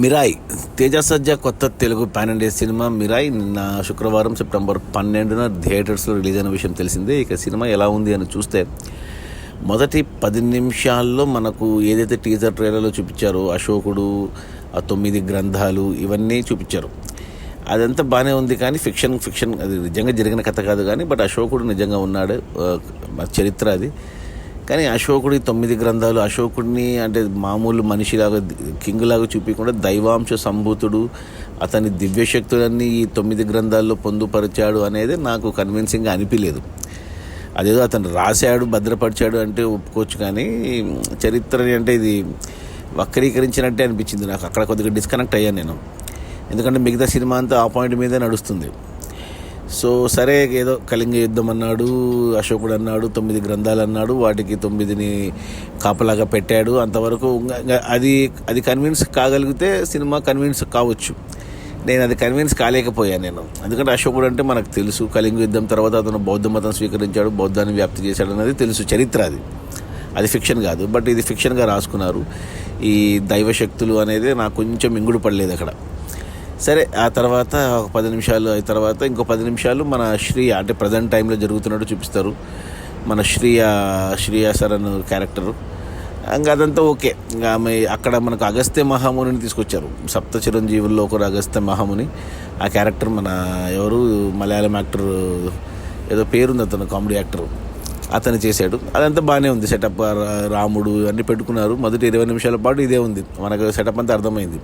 Mirai Teja సజ్జా కొత్త Telugu pan India cinema Mirai నిన్న శుక్రవారం సెప్టెంబర్ 12న థియేటర్స్లో రిలీజ్ అయిన విషయం తెలిసిందే. ఇక సినిమా ఎలా ఉంది అని చూస్తే మొదటి 10 నిమిషాల్లో మనకు ఏదైతే టీజర్ ట్రైలర్లో చూపించారో అశోకుడు, ఆ 9 గ్రంథాలు ఇవన్నీ చూపించారు. అదంతా బాగానే ఉంది, కానీ ఫిక్షన్ అది నిజంగా జరిగిన కథ కాదు. కానీ బట్ అశోకుడు నిజంగా ఉన్నాడు, చరిత్ర అది. కానీ అశోకుడి 9 గ్రంథాలు అశోకుడిని అంటే మామూలు మనిషిలాగా కింగ్ లాగా చూపించకుండా దైవాంశ సంభూతుడు, అతని దివ్యశక్తులన్నీ ఈ 9 గ్రంథాల్లో పొందుపరిచాడు అనేది నాకు కన్విన్సింగ్గా అనిపించలేదు. అదేదో అతను రాశాడు, భద్రపరిచాడు అంటే ఒప్పుకోవచ్చు, కానీ చరిత్రని అంటే ఇది వక్రీకరించినట్టే అనిపించింది నాకు. అక్కడ కొద్దిగా డిస్కనెక్ట్ అయ్యాను నేను, ఎందుకంటే మిగతా సినిమా అంతా ఆ పాయింట్ మీదే నడుస్తుంది. సో సరే, ఏదో కళింగ యుద్ధం అన్నాడు, అశోకుడు అన్నాడు, 9 గ్రంథాలు అన్నాడు, వాటికి 9ని కాపలాగా పెట్టాడు. అంతవరకు అది కన్విన్స్ కాగలిగితే సినిమా కన్విన్స్ కావచ్చు. నేను అది కన్విన్స్ కాలేకపోయాను నేను, ఎందుకంటే అశోకుడు అంటే మనకు తెలుసు, కళింగ యుద్ధం తర్వాత అతను బౌద్ధ మతం స్వీకరించాడు, బౌద్ధాన్ని వ్యాప్తి చేశాడు అనేది తెలుసు, చరిత్ర అది ఫిక్షన్ కాదు. బట్ ఇది ఫిక్షన్గా రాసుకున్నారు. ఈ దైవశక్తులు అనేది నాకు కొంచెం మింగుడు పడలేదు అక్కడ. సరే, ఆ తర్వాత ఒక 10 నిమిషాలు అయిన తర్వాత ఇంకో 10 నిమిషాలు మన శ్రీయ అంటే ప్రజెంట్ టైంలో జరుగుతున్నట్టు చూపిస్తారు. మన శ్రీయ సరన్ క్యారెక్టరు, ఇంకా అదంతా ఓకే. ఇంకా ఆమె అక్కడ మనకు అగస్త్య మహామునిని తీసుకొచ్చారు. సప్త చిరంజీవుల్లో ఒకరు అగస్త్య మహాముని. ఆ క్యారెక్టర్ మన ఎవరు మలయాళం యాక్టర్, ఏదో పేరుంది అతను, కామెడీ యాక్టర్, అతను చేశాడు. అదంతా బాగానే ఉంది. సెటప్ రాముడు ఇవన్నీ పెట్టుకున్నారు. మొదటి 20 నిమిషాల పాటు ఇదే ఉంది, మనకు సెటప్ అంతా అర్థమైంది.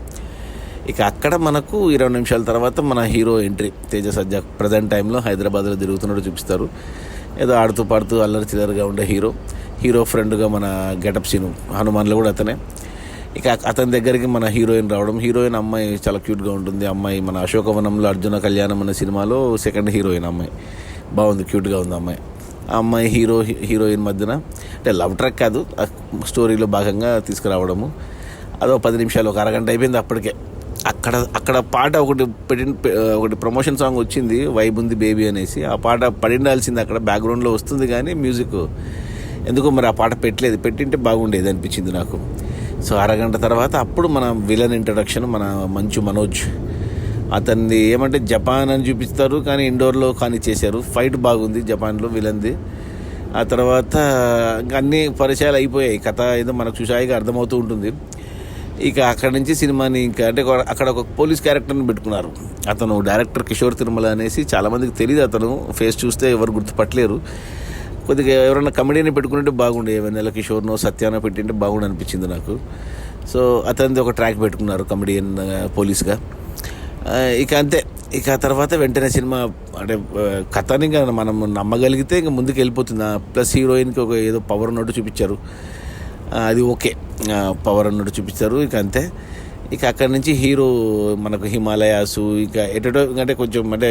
ఇక అక్కడ మనకు 20 నిమిషాల తర్వాత మన హీరో ఎంట్రీ. తేజ సజ్జా ప్రజెంట్ టైంలో హైదరాబాద్లో తిరుగుతున్నట్టు చూపిస్తారు. ఏదో ఆడుతూ పాడుతూ అల్లరి చిల్లరగా ఉండే హీరో ఫ్రెండ్గా మన గెటప్ సీను హనుమాన్లో కూడా అతనే. ఇక అతని దగ్గరికి మన హీరోయిన్ రావడం. హీరోయిన్ అమ్మాయి చాలా క్యూట్గా ఉంటుంది. అమ్మాయి మన అశోకవనంలో అర్జున కళ్యాణం అనే సినిమాలో సెకండ్ హీరోయిన్ అమ్మాయి, బాగుంది, క్యూట్గా ఉంది అమ్మాయి. ఆ అమ్మాయి హీరోయిన్ మధ్యన అంటే లవ్ ట్రాక్ కాదు, స్టోరీలో భాగంగా తీసుకురావడము. అదో 10 నిమిషాలు, ఒక అరగంట అయిపోయింది అప్పటికే. అక్కడ పాట ఒకటి ప్రమోషన్ సాంగ్ వచ్చింది, వైబ్ ఉంది బేబీ అనేసి. ఆ పాట పడిండాల్సింది అక్కడ బ్యాక్గ్రౌండ్లో వస్తుంది, కానీ మ్యూజిక్ ఎందుకో మరి ఆ పాట పెట్టింటే బాగుండేది అనిపించింది నాకు. సో అరగంట తర్వాత అప్పుడు మన విలన్ ఇంట్రడక్షన్, మన మంచు మనోజ్. అతన్ని ఏమంటే జపాన్ అని చూపిస్తారు, కానీ ఇండోర్లో కానీ చేశారు. ఫైట్ బాగుంది జపాన్లో విలన్ది. ఆ తర్వాత అన్ని పరిచయాలు అయిపోయాయి, కథ ఏదో మనకు చూసాయిగా అర్థమవుతూ ఉంటుంది. ఇక అక్కడి నుంచి సినిమాని ఇంకా అంటే అక్కడ ఒక పోలీస్ క్యారెక్టర్ని పెట్టుకున్నారు. అతను డైరెక్టర్ కిషోర్ తిరుమల అనేసి, చాలామందికి తెలియదు. అతను ఫేస్ చూస్తే ఎవరు గుర్తుపట్టలేరు. కొద్దిగా ఎవరైనా కమెడీని పెట్టుకుంటే బాగుండే, వెన్నెల కిషోర్నో సత్యానో పెట్టింటే బాగుండి అనిపించింది నాకు. సో అతనిది ఒక ట్రాక్ పెట్టుకున్నారు కమెడియన్ పోలీస్గా. ఇక అంతే. ఇక తర్వాత వెంటనే సినిమా అంటే కథని మనం నమ్మగలిగితే ఇంక ముందుకు వెళ్ళిపోతుంది. ప్లస్ హీరోయిన్కి ఒక ఏదో పవర్ ఉన్నట్టు చూపించారు, అది ఓకే, పవర్ అన్నట్టు చూపించారు. ఇక అంతే. ఇక అక్కడి నుంచి హీరో మనకు హిమాలయాసు, ఇక ఎటో అంటే కొంచెం అంటే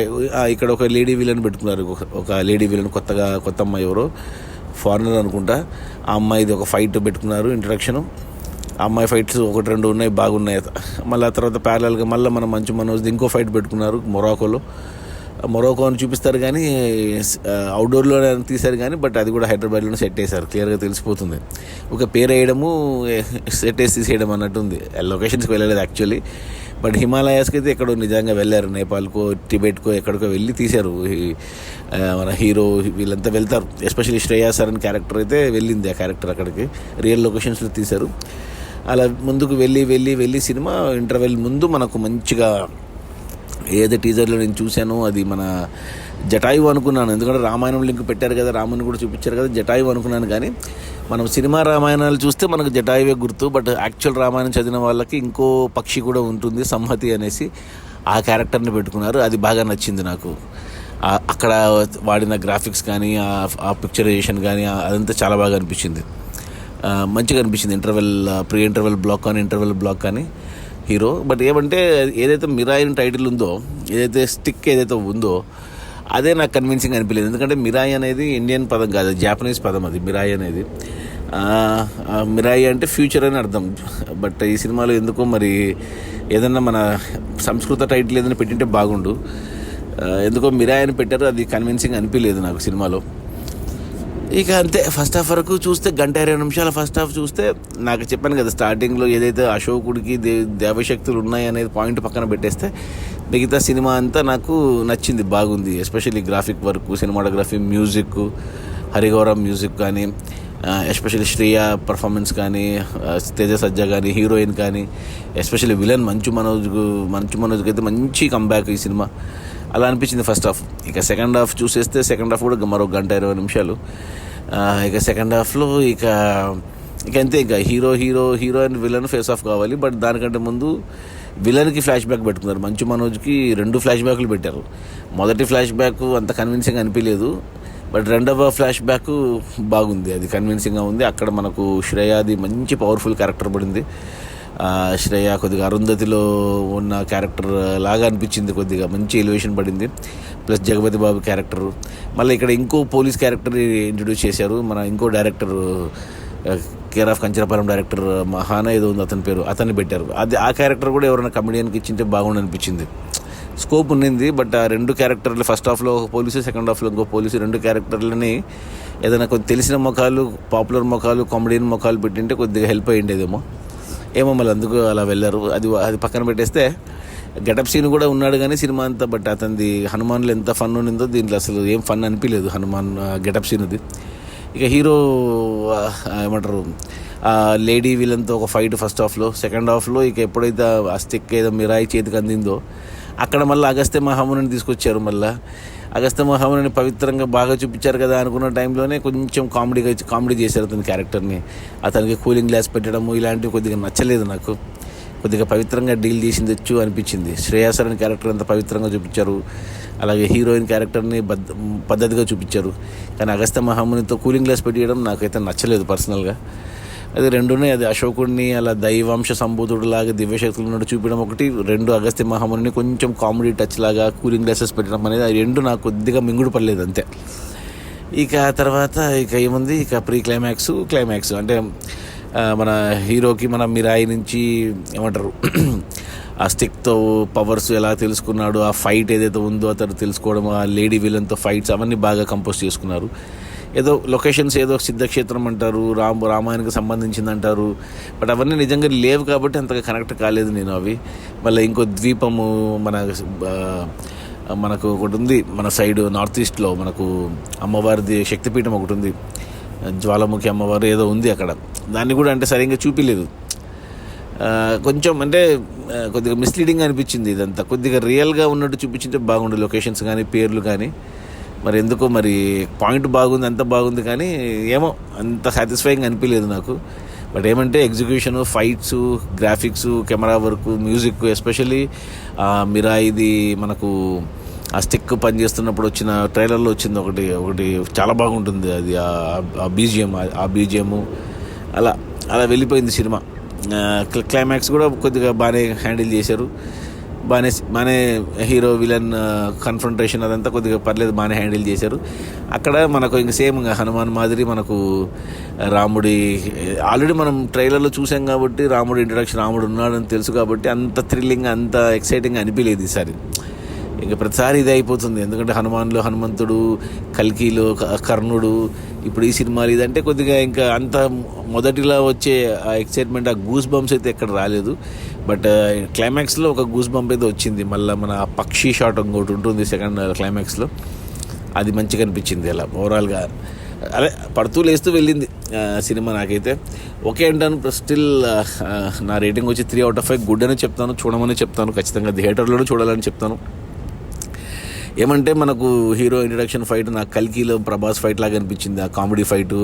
ఇక్కడ ఒక లేడీ విలన్ పెట్టుకున్నారు. ఒక లేడీ విలన్ కొత్త అమ్మాయి, ఎవరో ఫారినర్ అనుకుంటా. ఆ అమ్మాయిది ఒక ఫైట్ పెట్టుకున్నారు, ఇంట్రడక్షను. ఆ అమ్మాయి ఫైట్స్ 1-2 ఉన్నాయి, బాగున్నాయి. మళ్ళీ ఆ తర్వాత ప్యారలల్గా మళ్ళీ మన మంచు మనోజ్ది ఇంకో ఫైట్ పెట్టుకున్నారు మొరాకో అని చూపిస్తారు, కానీ అవుట్డోర్లో తీశారు. కానీ బట్ అది కూడా హైదరాబాద్లోనే సెట్ వేశారు, క్లియర్గా తెలిసిపోతుంది. ఒక పేరు వేయడము, సెట్ వేసి తీసేయడం అన్నట్టుంది. లొకేషన్స్కి వెళ్ళలేదు యాక్చువల్లీ, బట్ హిమాలయాస్కి అయితే ఎక్కడో నిజంగా వెళ్ళారు, నేపాల్కో టిబెట్కో ఎక్కడికో వెళ్ళి తీశారు. మన హీరో వీళ్ళంతా వెళ్తారు, ఎస్పెషల్లీ శ్రేయా సరన్ క్యారెక్టర్ అయితే వెళ్ళింది. ఆ క్యారెక్టర్ అక్కడికి రియల్ లొకేషన్స్లో తీశారు. అలా ముందుకు వెళ్ళి సినిమా ఇంటర్వెల్ ముందు మనకు మంచిగా ఏదో టీజర్లో నేను చూశాను, అది మన జటాయువు అనుకున్నాను. ఎందుకంటే రామాయణం లింక్ పెట్టారు కదా, రాముని కూడా చూపించారు కదా, జటాయువు అనుకున్నాను. కానీ మనం సినిమా రామాయణాలు చూస్తే మనకు జటాయువే గుర్తు. బట్ యాక్చువల్ రామాయణం చదివిన వాళ్ళకి ఇంకో పక్షి కూడా ఉంటుంది, సంహతి అనేసి. ఆ క్యారెక్టర్ని పెట్టుకున్నారు, అది బాగా నచ్చింది నాకు. అక్కడ వాడిన గ్రాఫిక్స్ కానీ, ఆ పిక్చరైజేషన్ కానీ అదంతా చాలా బాగా అనిపించింది, మంచిగా అనిపించింది. ప్రీ ఇంటర్వెల్ బ్లాక్ కానీ హీరో. బట్ ఏమంటే ఏదైతే మిరాయి టైటిల్ ఉందో, ఏదైతే స్టిక్ ఏదైతే ఉందో, అదే నాకు కన్విన్సింగ్ అనిపించలేదు. ఎందుకంటే మిరాయి అనేది ఇండియన్ పదం కాదు, జాపనీస్ పదం అది మిరాయి అనేది. మిరాయి అంటే ఫ్యూచర్ అని అర్థం. బట్ ఈ సినిమాలో ఎందుకో మరి ఏదన్నా మన సంస్కృత టైటిల్ ఏదైనా పెట్టింటే బాగుండు. ఎందుకో మిరాయి అని పెట్టారు, అది కన్విన్సింగ్ అనిపించలేదు నాకు సినిమాలో. ఇక అంతే. ఫస్ట్ హాఫ్ వరకు చూస్తే 1:20 ఫస్ట్ హాఫ్ చూస్తే, నాకు చెప్పాను కదా స్టార్టింగ్లో ఏదైతే అశోకుడికి దేవశక్తులు ఉన్నాయనేది పాయింట్ పక్కన పెట్టేస్తే మిగతా సినిమా అంతా నాకు నచ్చింది, బాగుంది. Especially graphic work, cinematography, music, Harigaurav music కానీ, ఎస్పెషల్లీ శ్రేయ పర్ఫార్మెన్స్ కానీ, తేజ సజ్జా కానీ, హీరోయిన్ కానీ, ఎస్పెషల్లీ విలన్ మంచు మనోజ్కి అయితే మంచి కంబ్యాక్ ఈ సినిమా. అలా అనిపించింది ఫస్ట్ హాఫ్. ఇక సెకండ్ హాఫ్ చూసేస్తే సెకండ్ హాఫ్ కూడా మరో 1:20. ఇక సెకండ్ హాఫ్లో ఇక అంతే. ఇక hero and villain face of కావాలి. బట్ దానికంటే ముందు విలన్కి ఫ్లాష్ బ్యాక్ పెట్టుకున్నారు. మంచు మనోజ్కి 2 ఫ్లాష్ బ్యాక్లు పెట్టారు. మొదటి ఫ్లాష్ బ్యాక్ అంత కన్విన్సింగ్ అనిపించలేదు, బట్ రెండవ ఫ్లాష్ బ్యాక్ బాగుంది, అది కన్విన్సింగ్గా ఉంది. అక్కడ మనకు శ్రేయాది మంచి పవర్ఫుల్ క్యారెక్టర్ పడింది. శ్రేయ కొద్దిగా అరుంధతిలో ఉన్న క్యారెక్టర్ లాగా అనిపించింది, కొద్దిగా మంచి ఎలివేషన్ పడింది. ప్లస్ జగపతి బాబు క్యారెక్టర్, మళ్ళీ ఇక్కడ ఇంకో పోలీస్ క్యారెక్టర్ ఇంట్రడ్యూస్ చేశారు. మన ఇంకో director, care of Kancharapalem director మహాన ఏదో ఉంది అతని పేరు, అతన్ని పెట్టారు. అది ఆ క్యారెక్టర్ కూడా ఎవరైనా కమెడియన్కి ఇచ్చింటే బాగుండి అనిపించింది. స్కోప్ ఉన్నింది, బట్ ఆ 2 క్యారెక్టర్లు, ఫస్ట్ హాఫ్లో ఒక పోలీసు, సెకండ్ హాఫ్లో ఇంకో పోలీసు, 2 క్యారెక్టర్లని ఏదైనా కొద్ది తెలిసిన ముఖాలు, పాపులర్ ముఖాలు, కామెడియన్ ముఖాలు పెట్టింటే కొద్దిగా హెల్ప్ అయ్యిండేదేమో. మళ్ళీ అందుకు అలా వెళ్ళారు. అది పక్కన పెట్టేస్తే గెటప్ సీన్ కూడా ఉన్నాడు కానీ సినిమా అంతా, బట్ అతనిది హనుమాన్లో ఎంత ఫన్ ఉన్నిందో దీంట్లో అసలు ఏం ఫన్ అనిపించలేదు హనుమాన్ గెటప్ సీన్ది. ఇక హీరో ఏమంటారు, లేడీ విలన్తో ఒక ఫైట్ ఫస్ట్ హాఫ్లో. సెకండ్ హాఫ్లో ఇక ఎప్పుడైతే ఆ స్టిక్ ఏదో మిరాయి చేతికి అందిందో అక్కడ మళ్ళీ అగస్త్య మహామునిని తీసుకొచ్చారు. మళ్ళీ అగస్త్య మహామునిని పవిత్రంగా బాగా చూపించారు కదా అనుకున్న టైంలోనే కొంచెం కామెడీ చేశారు అతని క్యారెక్టర్ని. అతనికి కూలింగ్ గ్లాస్ పెట్టడము ఇలాంటివి కొద్దిగా నచ్చలేదు నాకు. కొద్దిగా పవిత్రంగా డీల్ చేసింది వచ్చు అనిపించింది. శ్రేయాసరన్ క్యారెక్టర్ అంతా పవిత్రంగా చూపించారు, అలాగే హీరోయిన్ క్యారెక్టర్ని పద్ధతిగా చూపించారు. కానీ అగస్త్య మహామునితో కూలింగ్ గ్లాస్ పెట్టియడం నాకైతే నచ్చలేదు పర్సనల్గా. అది 2 అది అశోకుడిని అలా దైవాంశ సంబూతుడు లాగా దివ్యశక్తులు ఉన్నట్టు చూపించడం ఒకటి, 2 అగస్త్య మహామునిని కొంచెం కామెడీ టచ్ లాగా కూలింగ్ గ్లాసెస్ పెట్టడం అనేది, ఆ 2 నాకు కొద్దిగా మింగుడు పడలేదు అంతే. ఇక తర్వాత ఇక ఏముంది, ఇక ప్రీ క్లైమాక్స్ అంటే మన హీరోకి మన మిరాయి నుంచి ఏమంటారు ఆ స్టిక్తో పవర్స్ ఎలా తెలుసుకున్నాడు, ఆ ఫైట్ ఏదైతే ఉందో అతను తెలుసుకోవడం, ఆ లేడీ విలన్తో ఫైట్స్ అవన్నీ బాగా కంపోజ్ చేసుకున్నారు. ఏదో లొకేషన్స్ ఏదో సిద్ధక్షేత్రం అంటారు, రామాయణకి సంబంధించింది అంటారు, బట్ అవన్నీ నిజంగా లేవు కాబట్టి అంతగా కనెక్ట్ కాలేదు నేను అవి. మళ్ళీ ఇంకో ద్వీపము మనకు ఒకటి ఉంది మన సైడ్ నార్త్ ఈస్ట్లో, మనకు అమ్మవారిది శక్తిపీఠం ఒకటి ఉంది, జ్వాలాముఖి అమ్మవారు ఏదో ఉంది అక్కడ, దాన్ని కూడా అంటే సరిగ్గా చూపించలేదు. కొంచెం అంటే కొద్దిగా మిస్లీడింగ్ అనిపించింది ఇదంతా. కొద్దిగా రియల్గా ఉన్నట్టు చూపించింటే బాగుండు, లొకేషన్స్ కానీ పేర్లు కానీ. మరి ఎందుకో మరి పాయింట్ బాగుంది, అంత బాగుంది కానీ ఏమో అంత సాటిస్ఫైయింగ్ అనిపించలేదు నాకు. బట్ ఏమంటే execution, fights, graphics, camera work, music, especially మిరాయిది మనకు ఆ స్టిక్ పనిచేస్తున్నప్పుడు వచ్చిన ట్రైలర్లో వచ్చింది ఒకటి చాలా బాగుంటుంది. అది ఆ బీజిఎం అలా వెళ్ళిపోయింది సినిమా. క్లైమాక్స్ కూడా కొద్దిగా బాగానే హ్యాండిల్ చేశారు, బాగానే హీరో విలన్ కన్ఫ్రంటేషన్ అదంతా కొద్దిగా పర్లేదు, బాగానే హ్యాండిల్ చేశారు. అక్కడ మనకు ఇంక సేమ్ హనుమాన్ మాదిరి మనకు రాముడి ఆల్రెడీ మనం ట్రైలర్లో చూసాం కాబట్టి, రాముడు ఇంట్రడక్షన్, రాముడు ఉన్నాడని తెలుసు కాబట్టి అంత థ్రిల్లింగ్, అంత ఎక్సైటింగ్ అనిపించలేదు ఈసారి. ఇంకా ప్రతిసారి ఇదే అయిపోతుంది, ఎందుకంటే హనుమాన్లో హనుమంతుడు, కల్కిలో కర్ణుడు, ఇప్పుడు ఈ సినిమాలు ఇదంటే కొద్దిగా ఇంకా అంత మొదటిలా వచ్చే ఆ ఎక్సైట్మెంట్, ఆ గూస్ బంప్స్ అయితే ఎక్కడ రాలేదు. బట్ క్లైమాక్స్లో ఒక గూస్ బంప్ అయితే వచ్చింది. మళ్ళీ మన పక్షి షాట్ ఇంకోటి ఉంటుంది సెకండ్ క్లైమాక్స్లో, అది మంచిగా అనిపించింది. అలా ఓవరాల్గా అదే పడుతూ లేస్తూ వెళ్ళింది సినిమా. నాకైతే ఓకే అంటాను. స్టిల్ నా రేటింగ్ వచ్చి 3/5 గుడ్ అని చెప్తాను, చూడమని చెప్తాను, ఖచ్చితంగా థియేటర్లోనే చూడాలని చెప్తాను. ఏమంటే మనకు హీరో ఇంట్రడక్షన్ ఫైట్ నాకు కల్కిలో ప్రభాస్ ఫైట్ లాగా అనిపించింది. ఆ కామెడీ ఫైటు,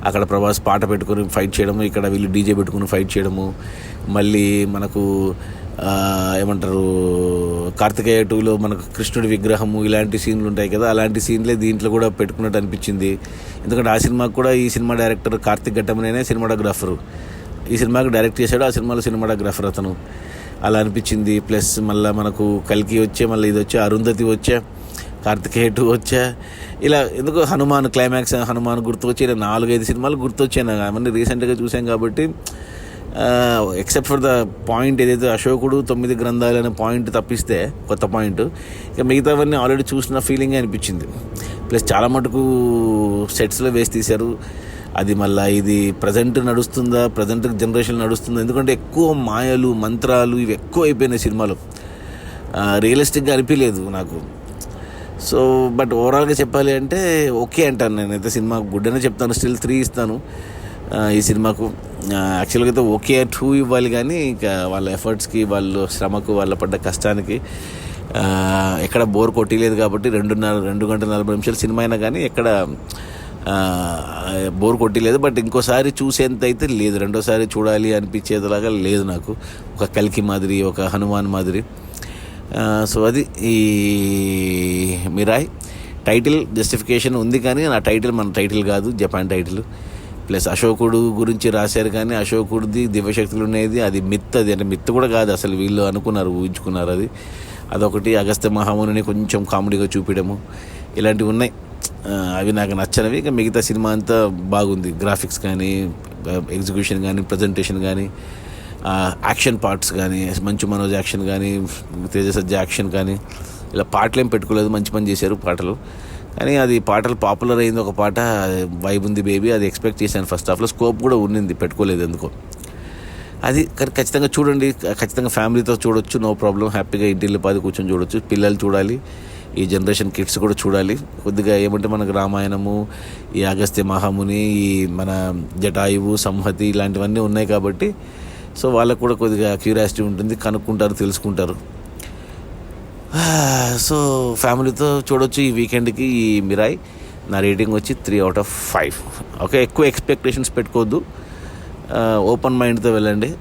అక్కడ ప్రభాస్ పాట పెట్టుకుని ఫైట్ చేయడము, ఇక్కడ వీళ్ళు డీజే పెట్టుకుని ఫైట్ చేయడము, మళ్ళీ మనకు ఏమంటారు కార్తికేయ 2లో మనకు కృష్ణుడి విగ్రహము, ఇలాంటి సీన్లు ఉంటాయి కదా, అలాంటి సీన్లే దీంట్లో కూడా పెట్టుకున్నట్టు అనిపించింది. ఎందుకంటే ఆ సినిమాకు కూడా ఈ సినిమా డైరెక్టర్ కార్తిక్ ఘట్టమనేనే సినిమాటోగ్రాఫర్, ఈ సినిమాకి డైరెక్ట్ చేశాడు, ఆ సినిమాలో సినిమాటోగ్రాఫర్ అతను. అలా అనిపించింది. ప్లస్ మళ్ళీ మనకు కల్కి వచ్చే, మళ్ళీ ఇది వచ్చే, అరుంధతి వచ్చే, కార్తికేయ 2 వచ్చా, ఇలా ఎందుకు హనుమాన్ క్లైమాక్స్ హనుమాన్ గుర్తు వచ్చి 4-5 సినిమాలు గుర్తొచ్చాను. అవన్నీ రీసెంట్గా చూసాం కాబట్టి ఎక్సెప్ట్ ఫర్ ద పాయింట్ ఏదైతే అశోకుడు 9 గ్రంథాలు అనే పాయింట్ తప్పిస్తే కొత్త పాయింట్, ఇక మిగతావన్నీ ఆల్రెడీ చూసిన ఫీలింగ్ అనిపించింది. ప్లస్ చాలా మటుకు సెట్స్లో వేసి తీశారు. అది మళ్ళీ ఇది ప్రజెంట్ నడుస్తుందా, ప్రజెంట్ జనరేషన్ నడుస్తుందా, ఎందుకంటే ఎక్కువ మాయలు మంత్రాలు ఇవి ఎక్కువ అయిపోయినాయి సినిమాలో. రియలిస్టిక్గా అనిపించలేదు నాకు. సో బట్ ఓవరాల్గా చెప్పాలి అంటే ఓకే అంటాను నేనైతే. సినిమా గుడ్ అనే చెప్తాను, స్టిల్ 3 ఇస్తాను ఈ సినిమాకు. యాక్చువల్గా అయితే ఓకే 2 ఇవ్వాలి, కానీ ఇక వాళ్ళ ఎఫర్ట్స్కి, వాళ్ళ శ్రమకు, వాళ్ళ పడ్డ కష్టానికి ఎక్కడ బోర్ కొట్టలేదు. కాబట్టి 2 గంటల 40 నిమిషాలు సినిమా అయినా కానీ ఎక్కడ బోర్ కొట్టలేదు. బట్ ఇంకోసారి చూసేంత అయితే లేదు, రెండోసారి చూడాలి అనిపించేదిలాగా లేదు నాకు. ఒక కల్కి మాదిరి, ఒక హనుమాన్ మాదిరి. సో అది ఈ మిరాయ్. టైటిల్ జస్టిఫికేషన్ ఉంది, కానీ నా టైటిల్ మన టైటిల్ కాదు, జపాన్ టైటిల్. ప్లస్ అశోకుడు గురించి రాశారు, కానీ అశోకుడిది దివ్యశక్తులు ఉండేది అది మిత్. అది అంటే మిత్ కూడా కాదు అసలు, వీళ్ళు అనుకున్నారు, ఊహించుకున్నారు. అదొకటి. అగస్త్య మహామునిని కొంచెం కామెడీగా చూపించడము, ఇలాంటివి ఉన్నాయి. అవి నాకు నచ్చనివి. ఇక మిగతా సినిమా అంతా బాగుంది. గ్రాఫిక్స్ కానీ, ఎగ్జిక్యూషన్ కానీ, ప్రజెంటేషన్ కానీ, యాక్షన్ పార్ట్స్ కానీ, మంచు మనోజ్ యాక్షన్ కానీ, తేజ సజ్జ యాక్షన్ కానీ, ఇలా పాటలు ఏం పెట్టుకోలేదు, మంచి పని చేశారు పాటలు. కానీ అది పాటలు పాపులర్ అయింది ఒక పాట, వైబ్ ఉంది బేబీ, అది ఎక్స్పెక్ట్ చేశాను ఫస్ట్ హాఫ్లో. స్కోప్ కూడా ఉన్నింది, పెట్టుకోలేదు ఎందుకో. అది కానీ ఖచ్చితంగా చూడండి, ఖచ్చితంగా ఫ్యామిలీతో చూడొచ్చు, నో ప్రాబ్లం. హ్యాపీగా ఇంటిల్లి పాది కూర్చొని చూడొచ్చు. పిల్లలు చూడాలి, ఈ జనరేషన్ కిడ్స్ కూడా చూడాలి. కొద్దిగా ఏమంటే మనకు రామాయణము, ఈ అగస్త్య మహాముని, ఈ మన జటాయువు, సంహతి ఇలాంటివన్నీ ఉన్నాయి కాబట్టి సో వాళ్ళకు కూడా కొద్దిగా క్యూరియాసిటీ ఉంటుంది, కనుక్కుంటారు, తెలుసుకుంటారు. సో ఫ్యామిలీతో చూడొచ్చు ఈ వీకెండ్కి ఈ మిరాయ్. నా రేటింగ్ వచ్చి 3/5. ఓకే, ఎక్కువ ఎక్స్పెక్టేషన్స్ పెట్టుకోవద్దు, ఓపెన్ మైండ్తో వెళ్ళండి.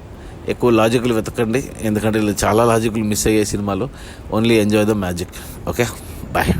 ఎక్కువ లాజిక్లు వెతకండి, ఎందుకంటే చాలా లాజిక్లు మిస్ అయ్యే సినిమాలో. Only enjoy the magic. Okay, bye.